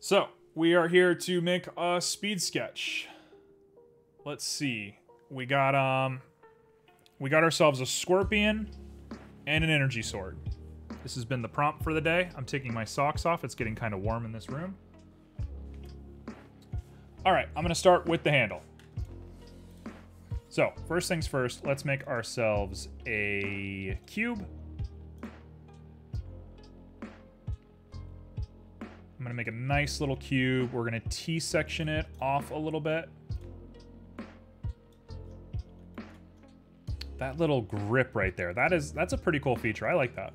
So, we are here to make a speed sketch. Let's see. We got ourselves a scorpion and an energy sword. This has been the prompt for the day. I'm taking my socks off. It's getting kind of warm in this room. All right, I'm gonna start with the handle. So, first things first, let's make ourselves a cube. I'm gonna make a nice little cube. We're gonna T-section it off a little bit. That little grip right there, that's a pretty cool feature. I like that.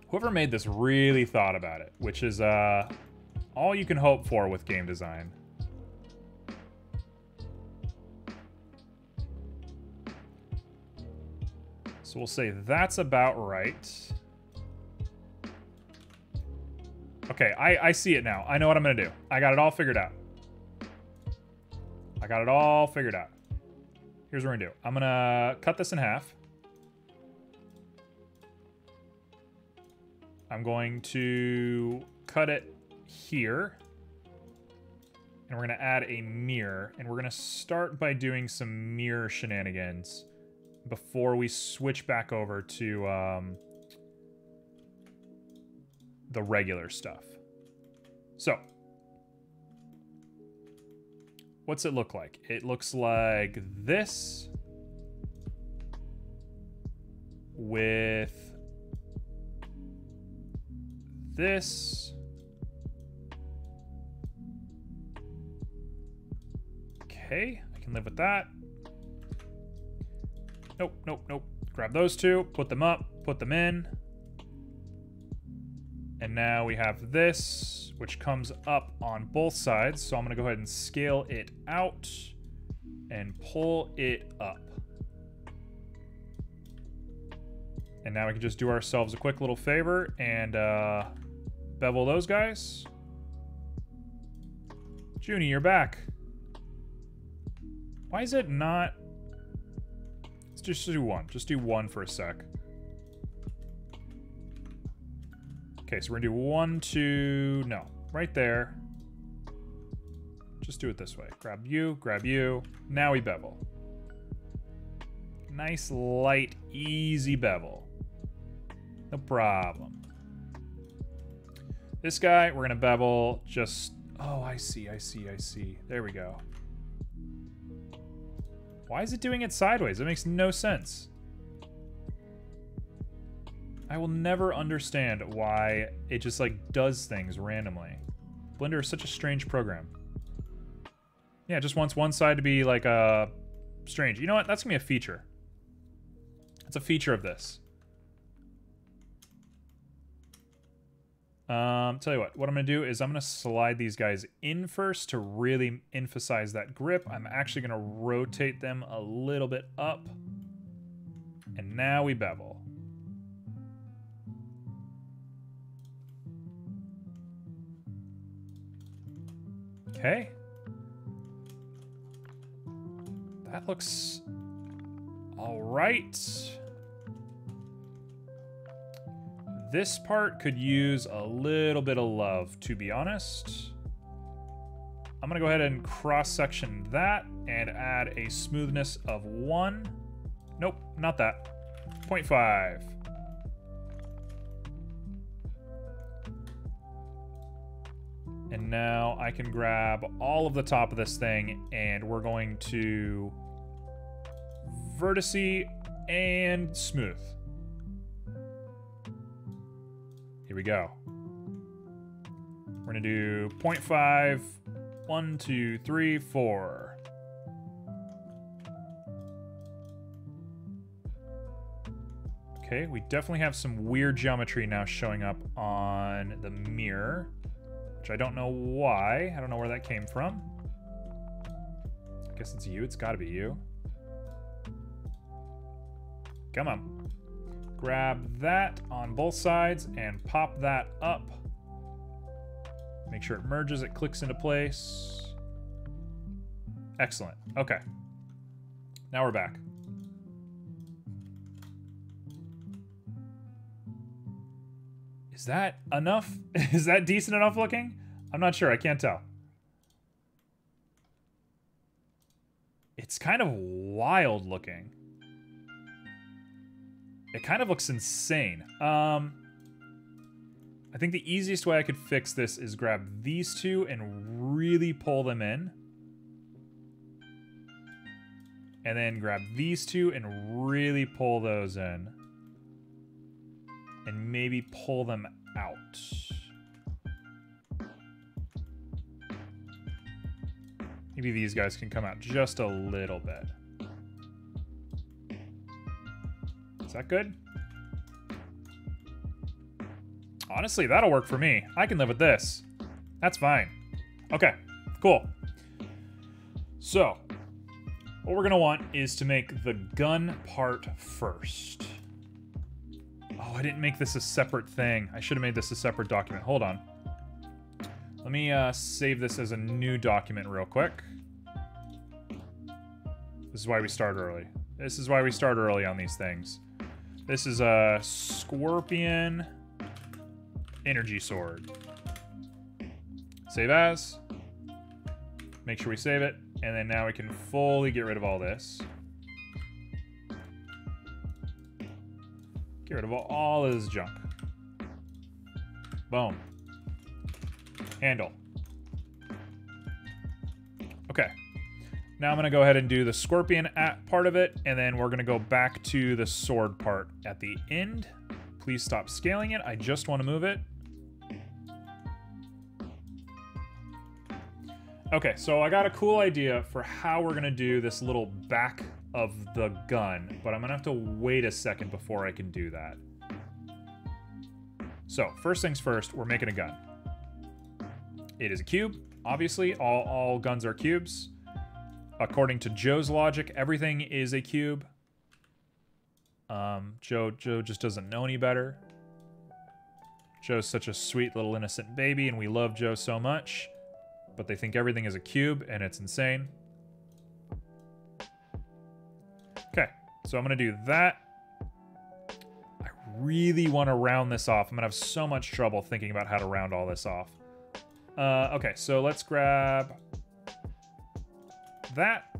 Whoever made this really thought about it, which is all you can hope for with game design. So we'll say that's about right. Okay, I see it now. I know what I'm gonna do. I got it all figured out. Here's what we're gonna do. I'm gonna cut this in half. I'm going to cut it here. And we're gonna add a mirror. And we're gonna start by doing some mirror shenanigans before we switch back over to the regular stuff. So, what's it look like? It looks like this with this. Okay, I can live with that. Nope, nope, nope. Grab those two, put them up, put them in. And now we have this, which comes up on both sides. So I'm gonna go ahead and scale it out and pull it up. And now we can just do ourselves a quick little favor and bevel those guys. Junie, you're back. Why is it not? Let's just do one. Just do one for a sec. Okay, so we're gonna do 1, 2, no, right there. Just do it this way. Grab you, grab you. Now we bevel. Nice, light, easy bevel. No problem. This guy, we're gonna bevel just, oh, I see. There we go. Why is it doing it sideways? It makes no sense. I will never understand why it just like does things randomly. Blender is such a strange program. Yeah, it just wants one side to be like strange. You know what? That's gonna be a feature. It's a feature of this. Tell you what I'm gonna do is I'm gonna slide these guys in first to really emphasize that grip. I'm actually gonna rotate them a little bit up. And now we bevel. Okay. That looks all right. This part could use a little bit of love, to be honest. I'm gonna go ahead and cross-section that and add a smoothness of 1. Nope, not that. 0.5. And now I can grab all of the top of this thing and we're going to vertice and smooth. Here we go. We're gonna do 0.5, 1, 2, 3, 4. Okay, we definitely have some weird geometry now showing up on the mirror. Which I don't know why. I don't know where that came from. I guess it's you. It's gotta be you. Come on. Grab that on both sides and pop that up. Make sure it merges, it clicks into place. Excellent. Okay. Now we're back. Is that enough? Is that decent enough looking? I'm not sure. I can't tell. It's kind of wild looking. It kind of looks insane. I think the easiest way I could fix this is grab these two and really pull them in. And then grab these two and really pull those in. And maybe pull them out. Maybe these guys can come out just a little bit. Is that good? Honestly, that'll work for me. I can live with this. That's fine. Okay, cool. So, what we're gonna want is to make the gun part first. Oh, I didn't make this a separate thing. I should have made this a separate document. Hold on. Let me save this as a new document real quick. This is why we start early. This is why we start early on these things. This is a Scorpion energy sword. Save as. Make sure we save it. And then now we can fully get rid of all this. Get rid of all of this junk. Boom. Handle. Okay. Now I'm going to go ahead and do the Scorpion part of it, and then we're going to go back to the sword part at the end. Please stop scaling it. I just want to move it. Okay, so I got a cool idea for how we're going to do this little back of the gun, but I'm going to have to wait a second before I can do that. So, first things first, we're making a gun. It is a cube, obviously. All guns are cubes. According to Joe's logic, everything is a cube. Joe just doesn't know any better. Joe's such a sweet little innocent baby, and we love Joe so much. But they think everything is a cube, and it's insane. Okay, so I'm going to do that. I really want to round this off. I'm going to have so much trouble thinking about how to round all this off. Okay, so let's grab that.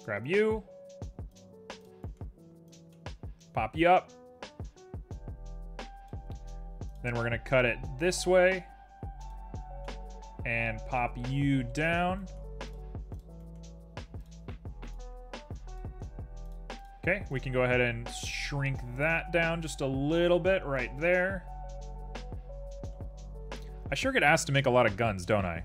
Grab you. Pop you up. Then we're going to cut it this way. And pop you down. Okay, we can go ahead and shrink that down just a little bit right there. I sure get asked to make a lot of guns, don't I?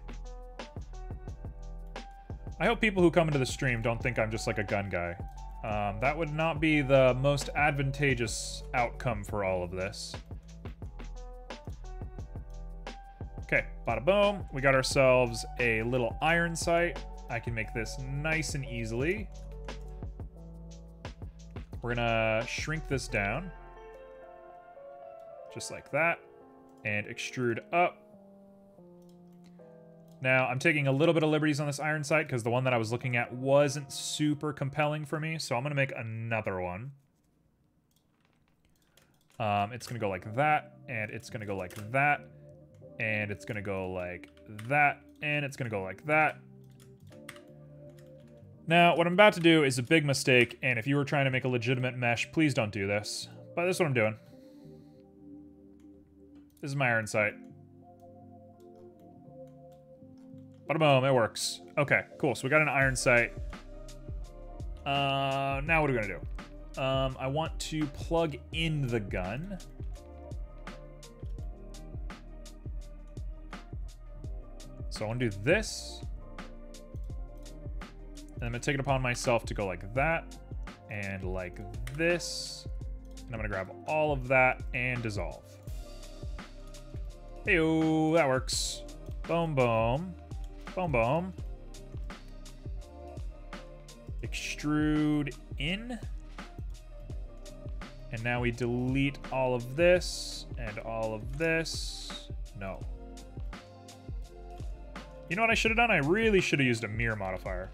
I hope people who come into the stream don't think I'm just like a gun guy. That would not be the most advantageous outcome for all of this. Okay, bada boom. We got ourselves a little iron sight. I can make this nice and easily. We're gonna shrink this down. Just like that. And extrude up. Now, I'm taking a little bit of liberties on this iron sight because the one that I was looking at wasn't super compelling for me, so I'm gonna make another one. It's gonna go like that, and it's gonna go like that. And it's gonna go like that, and it's gonna go like that. Now, what I'm about to do is a big mistake, and if you were trying to make a legitimate mesh, please don't do this. But this is what I'm doing. This is my iron sight. Bada boom, it works. Okay, cool, so we got an iron sight. Now what are we gonna do? I want to plug in the gun. So I want to do this. And I'm going to take it upon myself to go like that. And like this. And I'm going to grab all of that and dissolve. Hey-o, that works. Boom, boom. Boom, boom. Extrude in. And now we delete all of this and all of this. No. You know what I should have done? I really should have used a mirror modifier.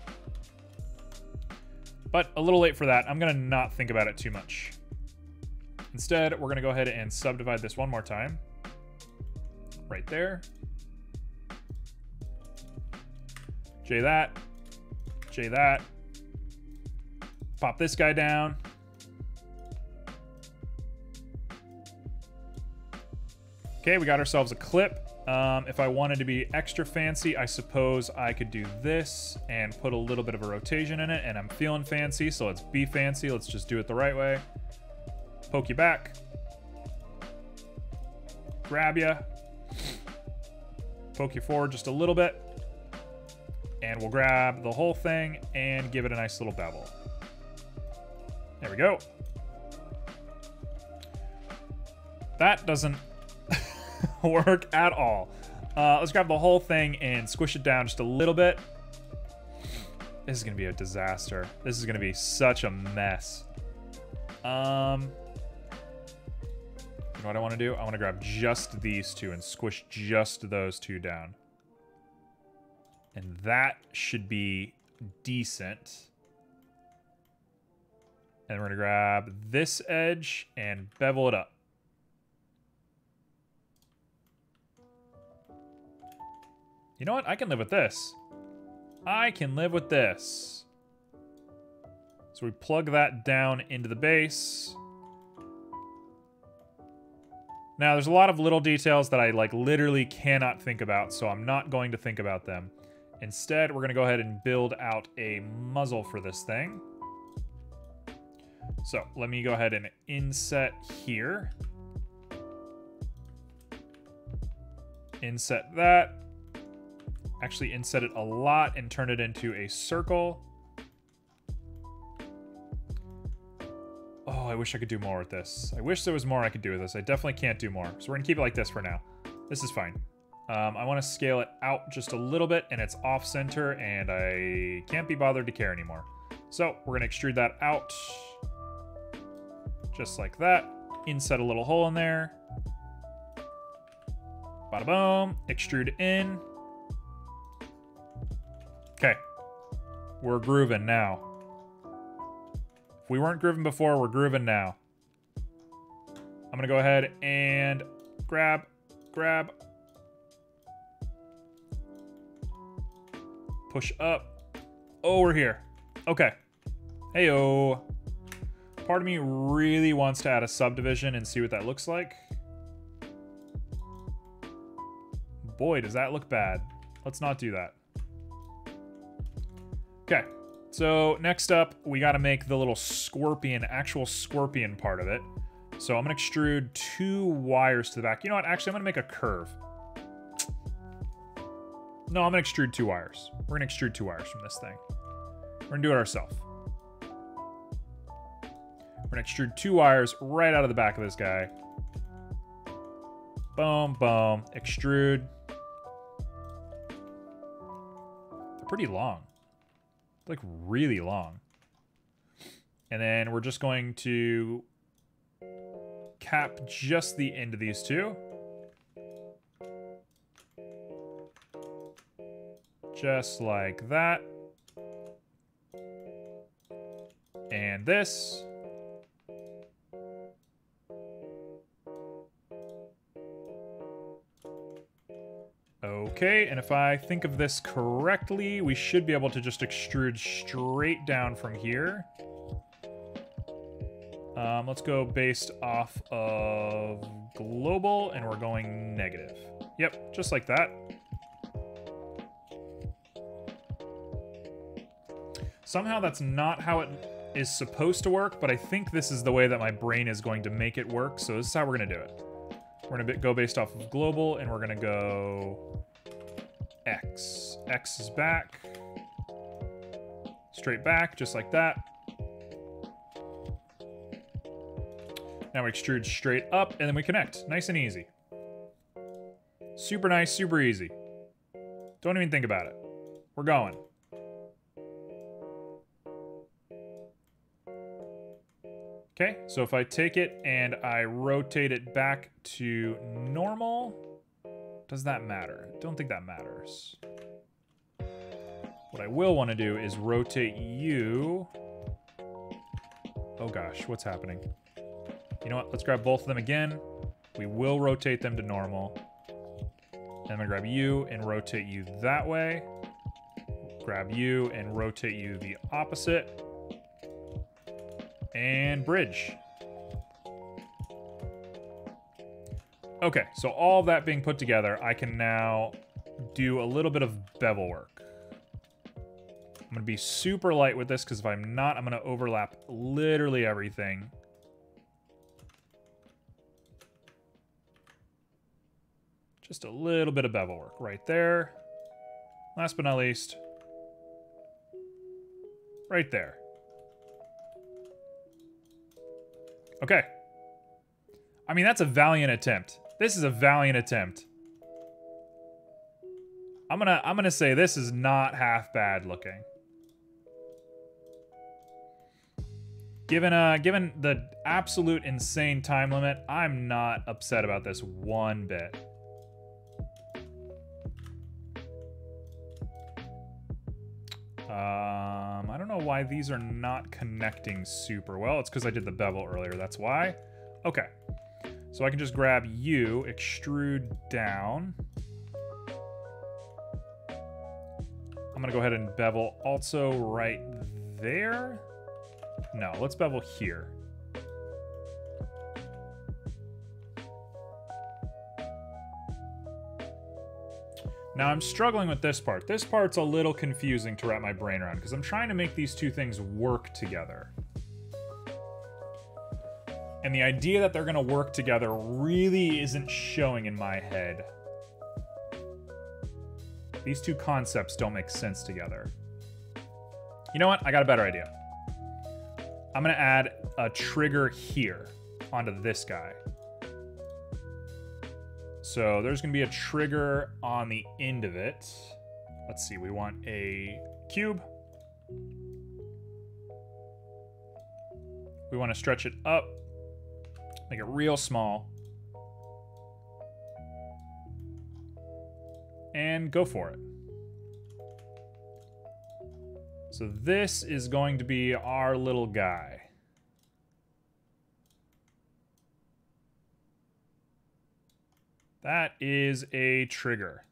But a little late for that. I'm going to not think about it too much. Instead, we're gonna go ahead and subdivide this one more time. Right there. J that. J that. Pop this guy down. Okay, we got ourselves a clip. If I wanted to be extra fancy, I suppose I could do this and put a little bit of a rotation in it, and I'm feeling fancy, so let's be fancy. Let's just do it the right way. Poke you back. Grab you. Poke you forward just a little bit. And we'll grab the whole thing and give it a nice little bevel. There we go. That doesn't work at all. Let's grab the whole thing and squish it down just a little bit. This is gonna be a disaster. This is gonna be such a mess. You know what I want to do? I want to grab just these two and squish just those two down. And that should be decent. And we're gonna grab this edge and bevel it up. You know what? I can live with this. I can live with this. So we plug that down into the base. Now, there's a lot of little details that I like literally cannot think about, so I'm not going to think about them. Instead, we're gonna go ahead and build out a muzzle for this thing. So let me go ahead and inset here. Inset that. Actually inset it a lot and turn it into a circle. Oh, I wish I could do more with this. I wish there was more I could do with this. I definitely can't do more. So we're gonna keep it like this for now. This is fine. I want to scale it out just a little bit, and it's off center, and I can't be bothered to care anymore. So we're gonna extrude that out. Just like that. Inset a little hole in there. Bada boom. Extrude in. Okay, we're grooving now. If we weren't grooving before, we're grooving now. I'm gonna go ahead and grab. Push up. Oh, we're here. Okay. Heyo. Part of me really wants to add a subdivision and see what that looks like. Boy, does that look bad. Let's not do that. Okay, so next up, we got to make the little scorpion, actual scorpion part of it. So I'm going to extrude 2 wires to the back. You know what? Actually, I'm going to make a curve. No, I'm going to extrude 2 wires. We're going to extrude 2 wires from this thing. We're going to do it ourselves. We're going to extrude 2 wires right out of the back of this guy. Boom, boom. Extrude. They're pretty long. Like really long. And then we're just going to cap just the end of these 2. Just like that. And this. Okay, and if I think of this correctly, we should be able to just extrude straight down from here. Let's go based off of global, and we're going negative. Yep, just like that. Somehow that's not how it is supposed to work, but I think this is the way that my brain is going to make it work, so this is how we're going to do it. We're going to go based off of global, and we're going to go X. X is back. Straight back, just like that. Now we extrude straight up, and then we connect. Nice and easy. Super nice, super easy. Don't even think about it. We're going. Okay, so if I take it and I rotate it back to normal, does that matter? I don't think that matters. What I will want to do is rotate you. Oh gosh, what's happening? You know what? Let's grab both of them again. We will rotate them to normal. And I'm gonna grab you and rotate you that way. Grab you and rotate you the opposite. And bridge. Okay, so all of that being put together, I can now do a little bit of bevel work. I'm gonna be super light with this because if I'm not, I'm gonna overlap literally everything. Just a little bit of bevel work right there. Last but not least, right there. Okay. I mean, that's a valiant attempt. This is a valiant attempt. I'm gonna say this is not half bad looking. Given the absolute insane time limit, I'm not upset about this one bit. I don't know why these are not connecting super well. It's because I did the bevel earlier, that's why. Okay. So I can just grab you, extrude down. I'm gonna go ahead and bevel also right there. No, let's bevel here. Now I'm struggling with this part. This part's a little confusing to wrap my brain around because I'm trying to make these two things work together. And the idea that they're gonna work together really isn't showing in my head. These two concepts don't make sense together. You know what? I got a better idea. I'm gonna add a trigger here onto this guy. So there's gonna be a trigger on the end of it. Let's see, we want a cube. We want to stretch it up, make it real small. And go for it. So this is going to be our little guy. That is a trigger.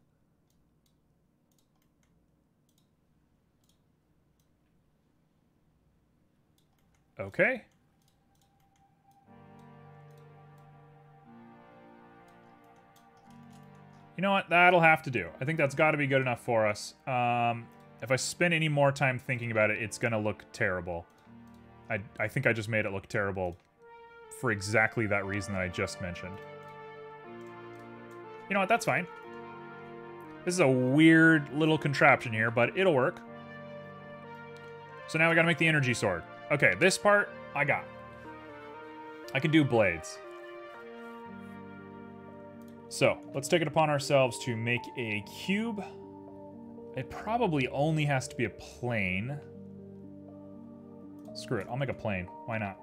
Okay. You know what? That'll have to do. I think that's got to be good enough for us. If I spend any more time thinking about it, it's going to look terrible. I think I just made it look terrible for exactly that reason that I just mentioned. You know what? That's fine. This is a weird little contraption here, but it'll work. So now we got to make the energy sword. Okay, this part, I got. I can do blades. So, let's take it upon ourselves to make a cube. It probably only has to be a plane. Screw it, I'll make a plane. Why not?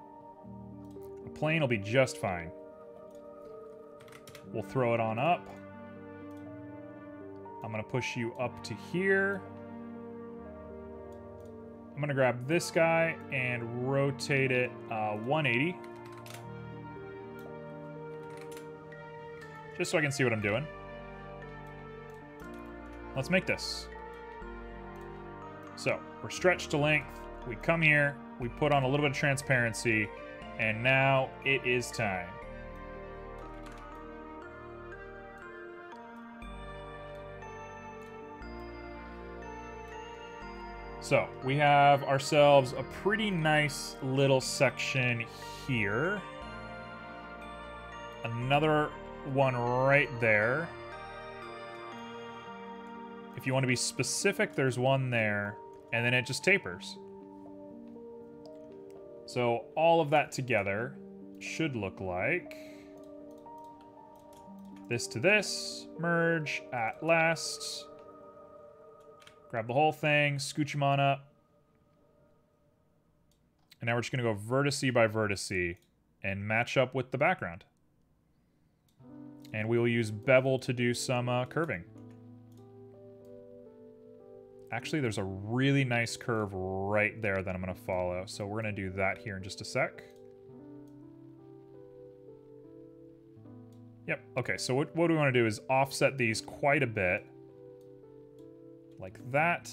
A plane will be just fine. We'll throw it on up. I'm gonna push you up to here. I'm gonna grab this guy and rotate it 180. Just so I can see what I'm doing. Let's make this. So, we're stretched to length. We come here, we put on a little bit of transparency, and now it is time. So, we have ourselves a pretty nice little section here. Another one right there. If you want to be specific, there's one there, and then it just tapers. So all of that together should look like this to this, merge at last, grab the whole thing, scooch them on up, and now we're just going to go vertice by vertice and match up with the background. And we will use bevel to do some curving. Actually, there's a really nice curve right there that I'm going to follow. So we're going to do that here in just a sec. Yep, okay, so what we want to do is offset these quite a bit. Like that.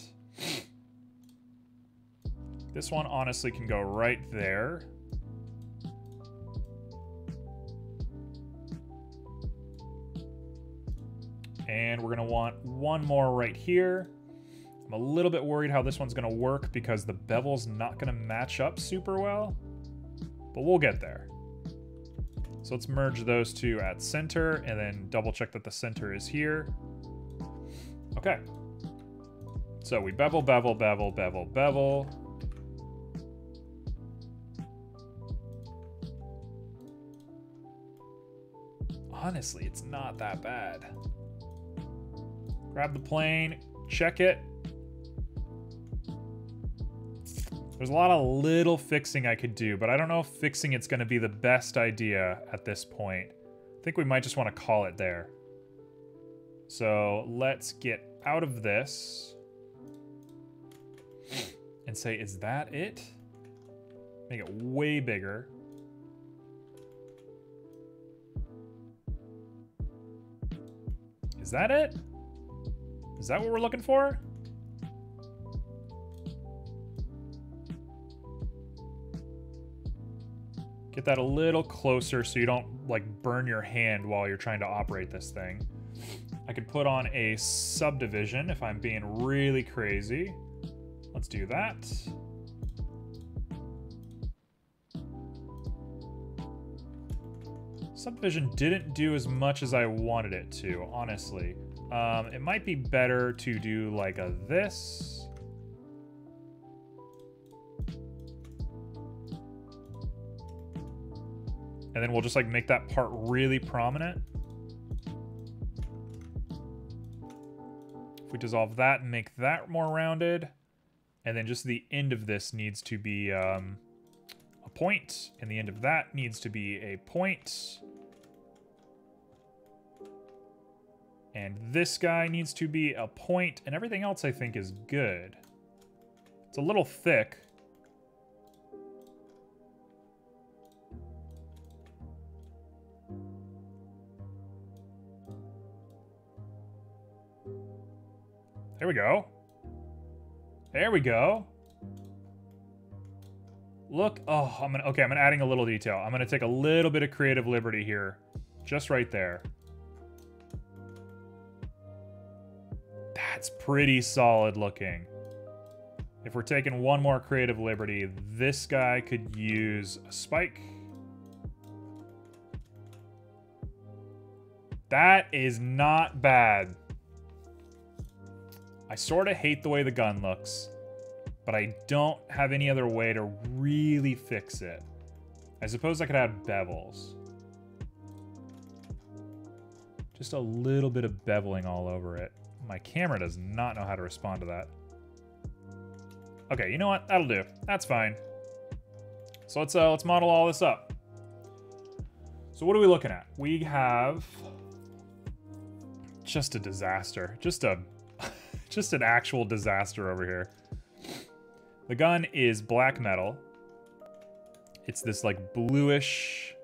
This one honestly can go right there. And we're gonna want one more right here. I'm a little bit worried how this one's gonna work because the bevel's not gonna match up super well, but we'll get there. So let's merge those two at center and then double check that the center is here. Okay. So we bevel, bevel, bevel, bevel, bevel. Honestly, it's not that bad. Grab the plane, check it. There's a lot of little fixing I could do, but I don't know if fixing it's going to be the best idea at this point. I think we might just want to call it there. So let's get out of this and say, is that it? Make it way bigger. Is that it? Is that what we're looking for? Get that a little closer so you don't like burn your hand while you're trying to operate this thing. I could put on a subdivision if I'm being really crazy. Let's do that. Subdivision didn't do as much as I wanted it to, honestly. It might be better to do like a this. And then we'll just like make that part really prominent. If we dissolve that and make that more rounded, and then just the end of this needs to be a point, and the end of that needs to be a point. And this guy needs to be a point, and everything else I think is good. It's a little thick. There we go. There we go. Look, oh, I'm adding a little detail. I'm gonna take a little bit of creative liberty here. Just right there. That's pretty solid looking. If we're taking one more creative liberty, this guy could use a spike. That is not bad. I sort of hate the way the gun looks, but I don't have any other way to really fix it. I suppose I could add bevels. Just a little bit of beveling all over it. My camera does not know how to respond to that. Okay, you know what? That'll do. That's fine. So let's model all this up. So what are we looking at? We have just a disaster. Just an actual disaster over here. The gun is black metal. It's this like bluish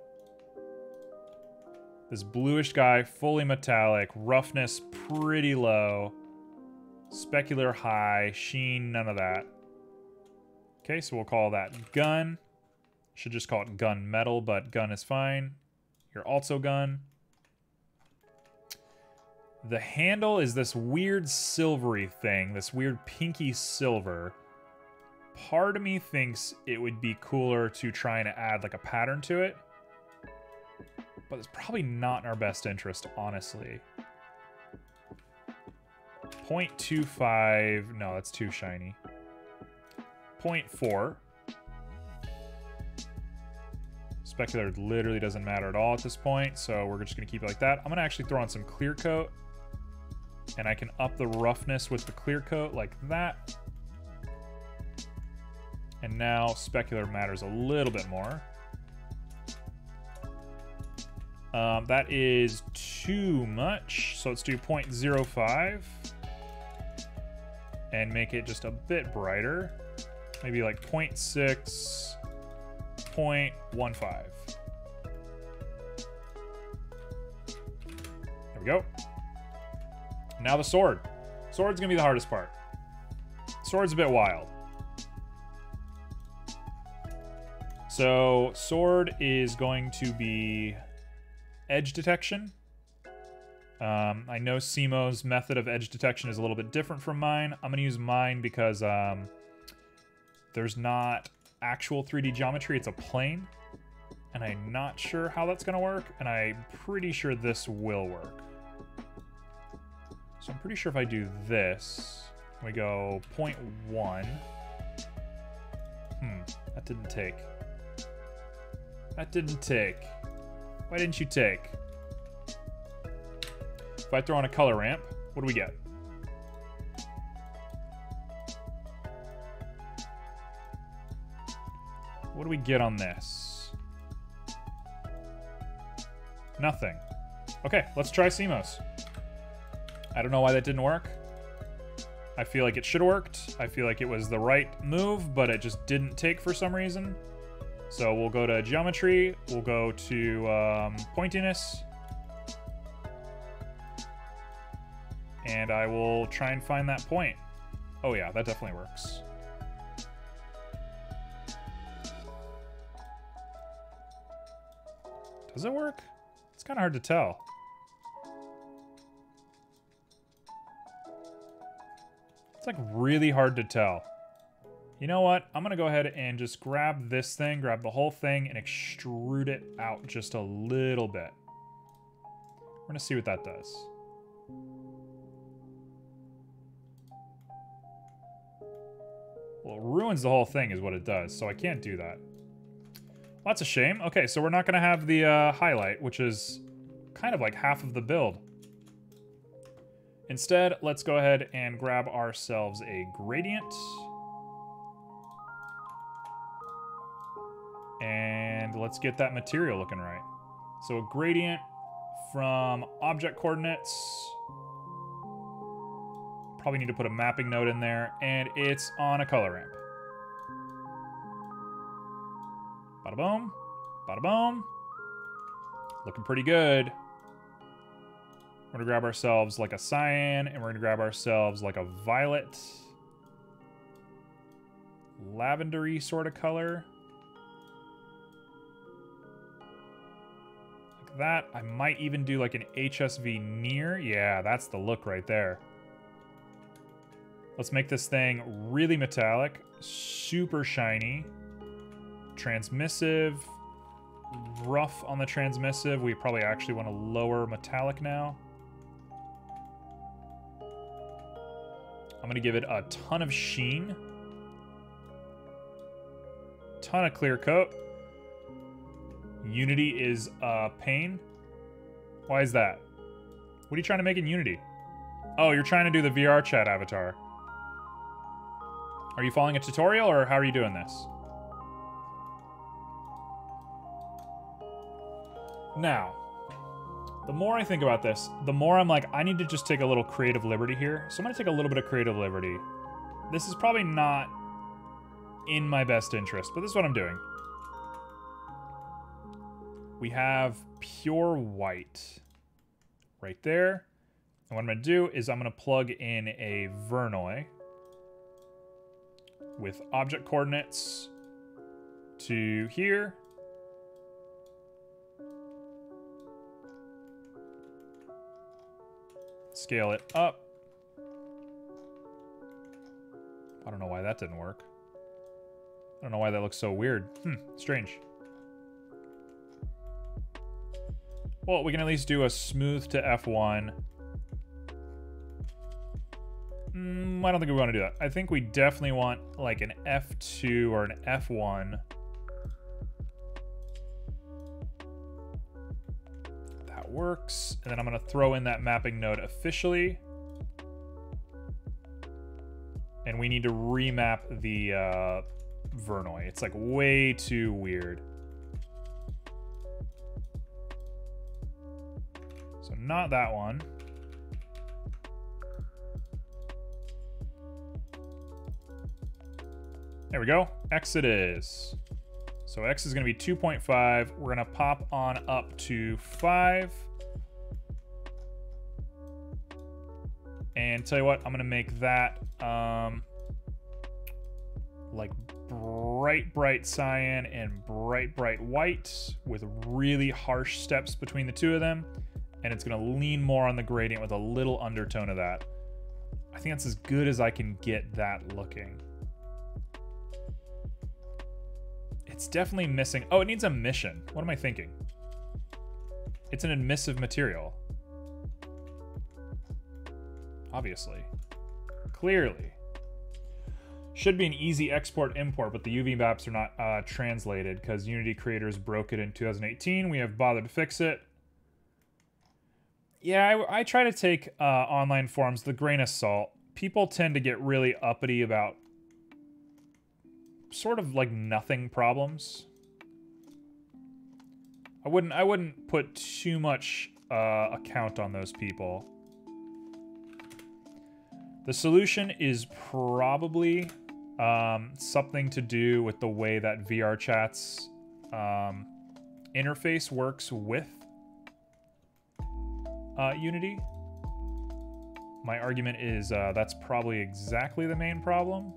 guy, fully metallic, roughness pretty low, specular high, sheen, none of that. Okay, so we'll call that gun. Should just call it gun metal, but gun is fine. You're also gun. The handle is this weird silvery thing, this weird pinky silver. Part of me thinks it would be cooler to try and add like a pattern to it, but it's probably not in our best interest, honestly. 0.25, no, that's too shiny. 0.4. Specular literally doesn't matter at all at this point, so we're just gonna keep it like that. I'm gonna actually throw on some clear coat, and I can up the roughness with the clear coat like that. And now specular matters a little bit more. That is too much, so let's do 0.05 and make it just a bit brighter. Maybe like 0.6, 0.15. go. Now the sword. Sword's gonna be the hardest part. Sword's a bit wild. So sword is going to be edge detection. I know Simo's method of edge detection is a little bit different from mine. I'm gonna use mine because there's not actual 3D geometry, it's a plane. And I'm not sure how that's gonna work, and I'm pretty sure this will work. So I'm pretty sure if I do this, we go 0.1. That didn't take. That didn't take. Why didn't you take? If I throw on a color ramp, what do we get? What do we get on this? Nothing. Okay, let's try Simo's. I don't know why that didn't work. I feel like it should have worked. I feel like it was the right move, but it just didn't take for some reason. So we'll go to geometry. We'll go to pointiness. And I will try and find that point. Oh yeah, that definitely works. Does it work? It's kind of hard to tell. It's like really hard to tell. You know what? I'm gonna go ahead and just grab this thing, grab the whole thing, and extrude it out just a little bit. We're gonna see what that does. Well, it ruins the whole thing is what it does, so I can't do that. Well, that's a shame. Okay, so we're not gonna have the highlight, which is kind of like half of the build. Instead, let's go ahead and grab ourselves a gradient. And let's get that material looking right. So a gradient from object coordinates. Probably need to put a mapping node in there, and it's on a color ramp. Bada boom, bada boom. Looking pretty good. We're gonna grab ourselves like a cyan, and we're gonna grab ourselves like a violet, lavendery sort of color. Like that. I might even do like an HSV near. Yeah, that's the look right there. Let's make this thing really metallic, super shiny, transmissive, rough on the transmissive. We probably actually want to lower metallic now. I'm gonna give it a ton of sheen, ton of clear coat. Unity is a pain. Why is that? What are you trying to make in Unity? Oh, you're trying to do the VR chat avatar. Are you following a tutorial, or how are you doing this? Now, the more I think about this, the more I'm like, I need to just take a little creative liberty here. So I'm gonna take a little bit of creative liberty. This is probably not in my best interest, but this is what I'm doing. We have pure white right there. And what I'm gonna do is I'm gonna plug in a Verneuil with object coordinates to here. Scale it up. I don't know why that didn't work. I don't know why that looks so weird. Strange. Well, we can at least do a smooth to F1. I don't think we want to do that. I think we definitely want like an F2 or an F1. That works. And then I'm going to throw in that mapping node officially. And we need to remap the Verneuil. It's like way too weird. So not that one. There we go. X it is. So X is going to be 2.5. We're going to pop on up to 5. And tell you what, I'm gonna make that like bright cyan and bright white with really harsh steps between the two of them. And it's gonna lean more on the gradient with a little undertone of that. I think that's as good as I can get that looking. It's definitely missing. Oh, it needs a mission. What am I thinking? It's an emissive material. Obviously. Clearly. Should be an easy export import, but the UV maps are not translated because Unity creators broke it in 2018. We have bothered to fix it. Yeah, I try to take online forums with a grain of salt. People tend to get really uppity about sort of like nothing problems. I wouldn't put too much account on those people. The solution is probably something to do with the way that VRChat's interface works with Unity. My argument is that's probably exactly the main problem.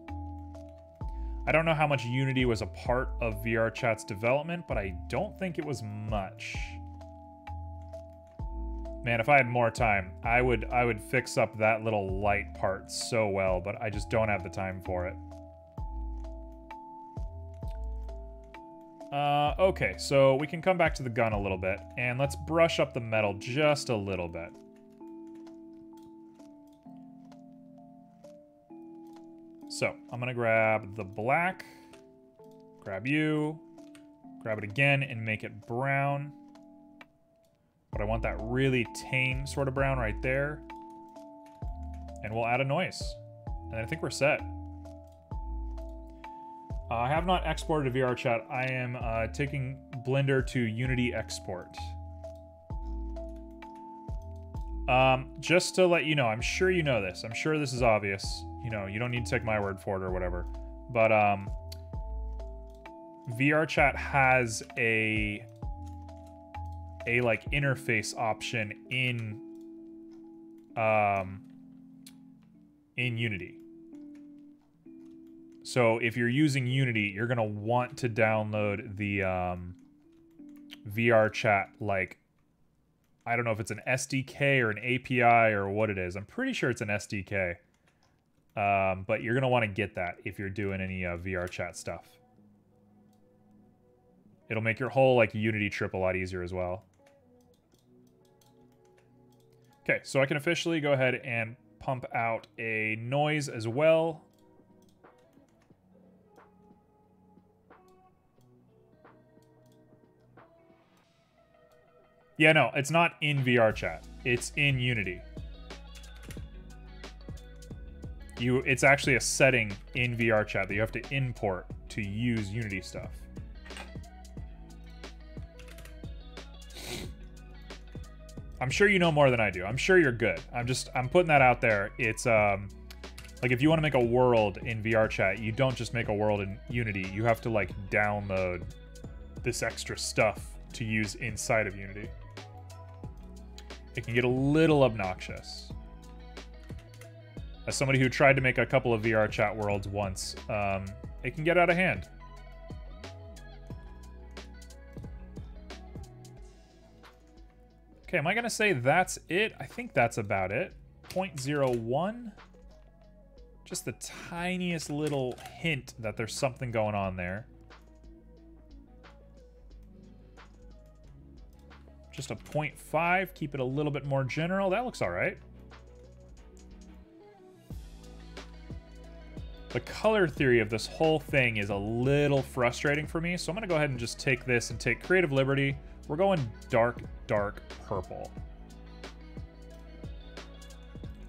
I don't know how much Unity was a part of VRChat's development, but I don't think it was much. Man, if I had more time, I would fix up that little light part so well, but I just don't have the time for it. Okay, so we can come back to the gun a little bit, and let's brush up the metal just a little bit. So, I'm gonna grab the black, grab you, grab it again, and make it brown. But I want that really tame sort of brown right there. And we'll add a noise. And I think we're set. I have not exported to VRChat. I am taking Blender to Unity export. Just to let you know, I'm sure you know this. I'm sure this is obvious. You know, you don't need to take my word for it or whatever. But VRChat has a like interface option in Unity. So if you're using Unity, you're gonna want to download the VRChat, like, I don't know if it's an SDK or an API or what it is. I'm pretty sure it's an SDK. But you're gonna want to get that if you're doing any VRChat stuff. It'll make your whole like Unity trip a lot easier as well. Okay, so I can officially go ahead and pump out a noise as well. Yeah, no, it's not in VRChat. It's in Unity. It's actually a setting in VRChat that you have to import to use Unity stuff. I'm sure you know more than I do. I'm sure you're good. I'm putting that out there. It's like if you want to make a world in VRChat, you don't just make a world in Unity. You have to like download this extra stuff to use inside of Unity. It can get a little obnoxious. As somebody who tried to make a couple of VRChat worlds once, it can get out of hand. Okay, am I gonna say that's it? I think that's about it. 0.01. Just the tiniest little hint that there's something going on there. Just a 0.5, keep it a little bit more general. That looks all right. The color theory of this whole thing is a little frustrating for me, so I'm gonna go ahead and just take this and take creative liberty. We're going dark purple.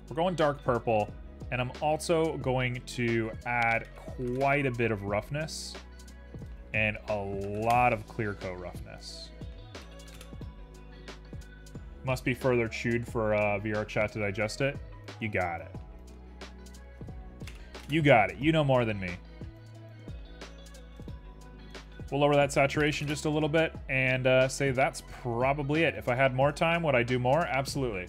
We're going dark purple, and I'm also going to add quite a bit of roughness and a lot of clear coat roughness. Must be further chewed for VRChat to digest it. You got it. You got it. You know more than me. We'll lower that saturation just a little bit and say that's probably it. If I had more time, would I do more? Absolutely.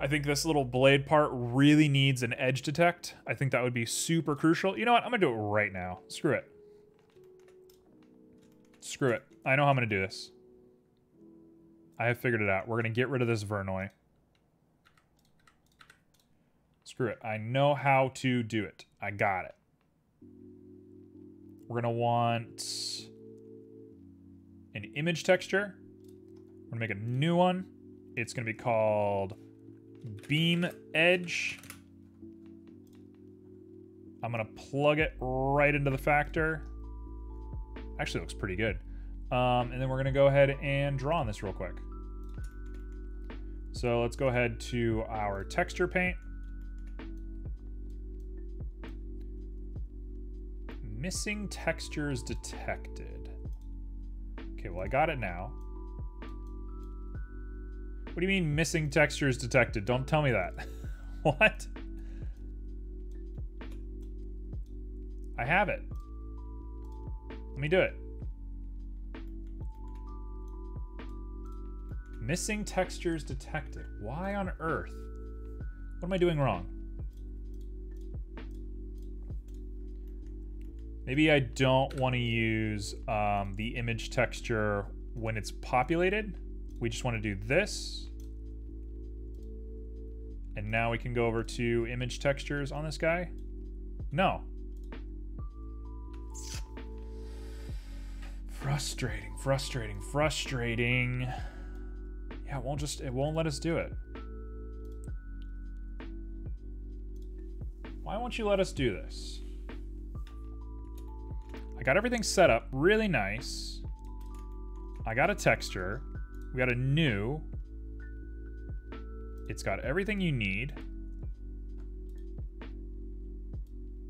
I think this little blade part really needs an edge detect. I think that would be super crucial. You know what? I'm gonna do it right now. Screw it. Screw it. I know how I'm gonna do this. I have figured it out. We're gonna get rid of this Vernoi. Screw it. I know how to do it. I got it. We're gonna want an image texture. We're gonna make a new one. It's gonna be called Beam Edge. I'm gonna plug it right into the factor. Actually looks pretty good. And then we're gonna go ahead and draw on this real quick. So let's go ahead to our texture paint. Missing textures detected. Okay, well I got it now. What do you mean missing textures detected? Don't tell me that. What? I have it. Let me do it. Missing textures detected. Why on earth? What am I doing wrong? Maybe I don't want to use the image texture when it's populated. We just want to do this. And now we can go over to image textures on this guy. No. Frustrating, frustrating, frustrating. Yeah, it won't let us do it. Why won't you let us do this? I got everything set up really nice. I got a texture. We got a new. It's got everything you need.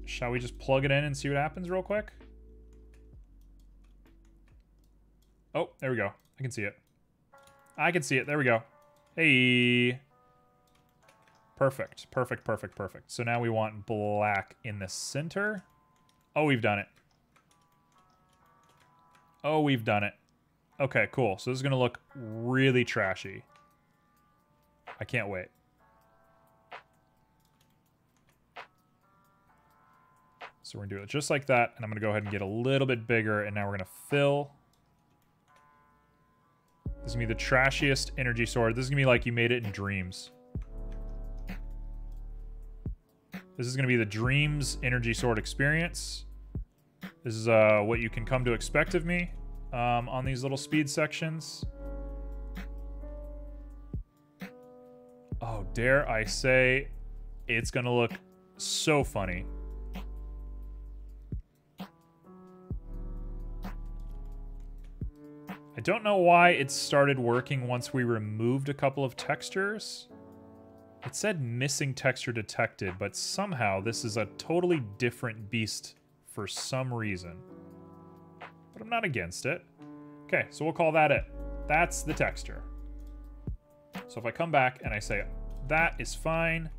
Shall we just plug it in and see what happens real quick? Oh, there we go. I can see it. I can see it. There we go. Hey. Perfect. Perfect, perfect, perfect. So now we want black in the center. Oh, we've done it. Oh, we've done it. Okay, cool. So this is going to look really trashy. I can't wait. So we're going to do it just like that. And I'm going to go ahead and get a little bit bigger. And now we're going to fill. This is going to be the trashiest energy sword. This is going to be like you made it in Dreams. This is going to be the Dreams energy sword experience. This is what you can come to expect of me on these little speed sections. Oh, dare I say, it's going to look so funny. I don't know why it started working once we removed a couple of textures. It said missing texture detected, but somehow this is a totally different beast for some reason. But I'm not against it. Okay, so we'll call that it. That's the texture. So if I come back and I say, that is fine,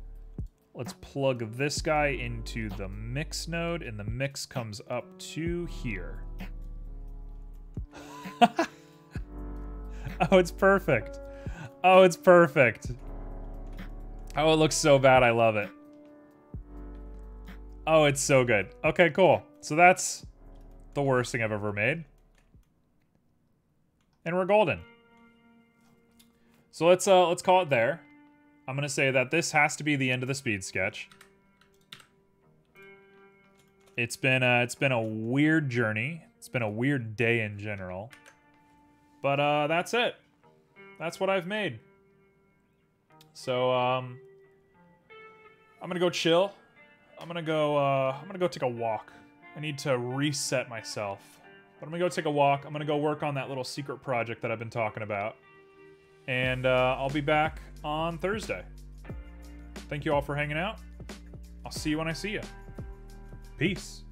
let's plug this guy into the mix node, and the mix comes up to here. Oh, it's perfect. Oh, it's perfect. Oh, it looks so bad. I love it. Oh, it's so good. Okay, cool. So that's the worst thing I've ever made. And we're golden. So let's call it there. I'm gonna say that this has to be the end of the speed sketch. It's been a weird journey. It's been a weird day in general. But that's it. That's what I've made. So I'm gonna go chill. I'm gonna go take a walk. I need to reset myself. But I'm gonna go take a walk. I'm gonna go work on that little secret project that I've been talking about. And I'll be back on Thursday. Thank you all for hanging out. I'll see you when I see you. Peace.